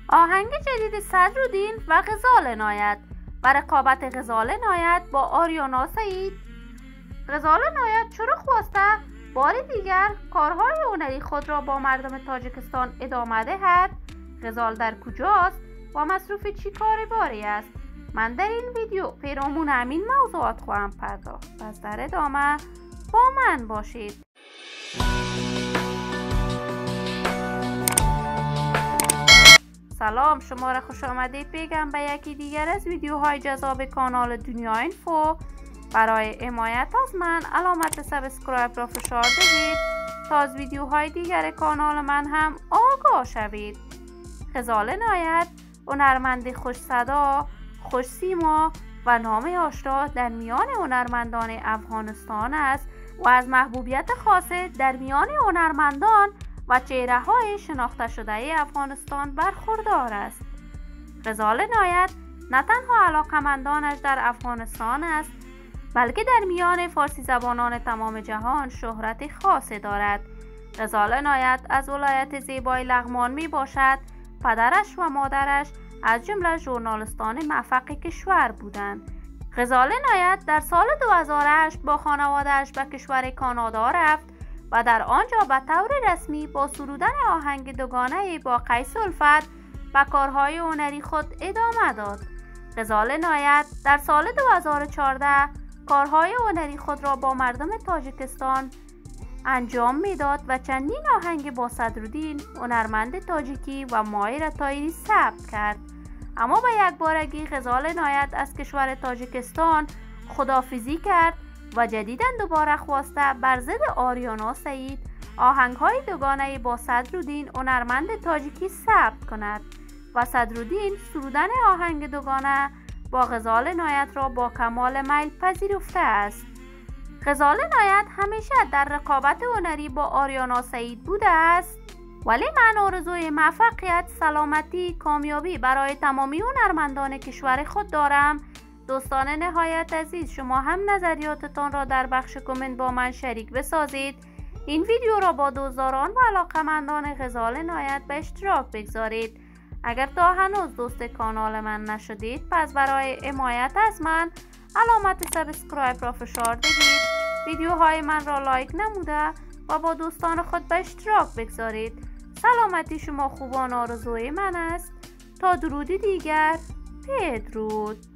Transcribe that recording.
آهنگ جدید صدرالدین و غزال عنایت و رقابت غزال عنایت با آریانا سعید. غزال عنایت چرا خواسته بار دیگر کارهای هنری خود را با مردم تاجیکستان ادامه دهد؟ غزال در کجاست و مصروف چی کار باری است؟ من در این ویدیو پیرامون همین موضوعات خواهم پرداخت. پس در ادامه با من باشید. سلام، شما را خوش آمدید بگم به یکی دیگر از ویدیوهای جذاب کانال دنیا اینفو. برای حمایت از من علامت سابسکرایب را فشار دهید تا از ویدیوهای دیگر کانال من هم آگاه شوید. غزال عنایت هنرمند خوش صدا، خوش سیما و نام آشنا در میان هنرمندان افغانستان است و از محبوبیت خاصه در میان هنرمندان و چهره‌های شناخته شده افغانستان برخوردار است. غزال عنایت نه تنها علاقه‌مندانش در افغانستان است، بلکه در میان فارسی زبانان تمام جهان شهرت خاصی دارد. غزال عنایت از ولایت زیبای لغمان می باشد. پدرش و مادرش از جمله ژورنالیستان موفق کشور بودند. غزال عنایت در سال 2008 با خانواده‌اش به کشور کانادا رفت و در آنجا به طور رسمی با سرودن آهنگ دوگانه با قیس الفت به کارهای هنری خود ادامه داد. غزال عنایت در سال 2014 کارهای هنری خود را با مردم تاجیکستان انجام میداد و چندین آهنگ با صدرالدین هنرمند تاجیکی و ماهر طاهری ثبت کرد. اما به یک بارگی غزال عنایت از کشور تاجیکستان خداحافظی کرد و جدیداً دوباره خواسته بر ضد آریانا سعید آهنگ‌های دوگانه با صدرالدین هنرمند تاجیکی ثبت کند و صدرالدین سرودن آهنگ دوگانه با غزال عنایت را با کمال میل پذیرفته است. غزال عنایت همیشه در رقابت هنری با آریانا سعید بوده است، ولی من آرزوی موفقیت، سلامتی، کامیابی برای تمامی هنرمندان کشور خود دارم. دوستان نهایت عزیز، شما هم نظریاتتان را در بخش کامنت با من شریک بسازید. این ویدیو را با دوستداران و علاقه‌مندان غزال عنایت به اشتراک بگذارید. اگر تا هنوز دوست کانال من نشدید، پس برای حمایت از من علامت سابسکرایب را فشار دهید، ویدیوهای من را لایک نموده و با دوستان خود به اشتراک بگذارید. سلامتی شما خوبان آرزوی من است. تا درودی دیگر، بدرود.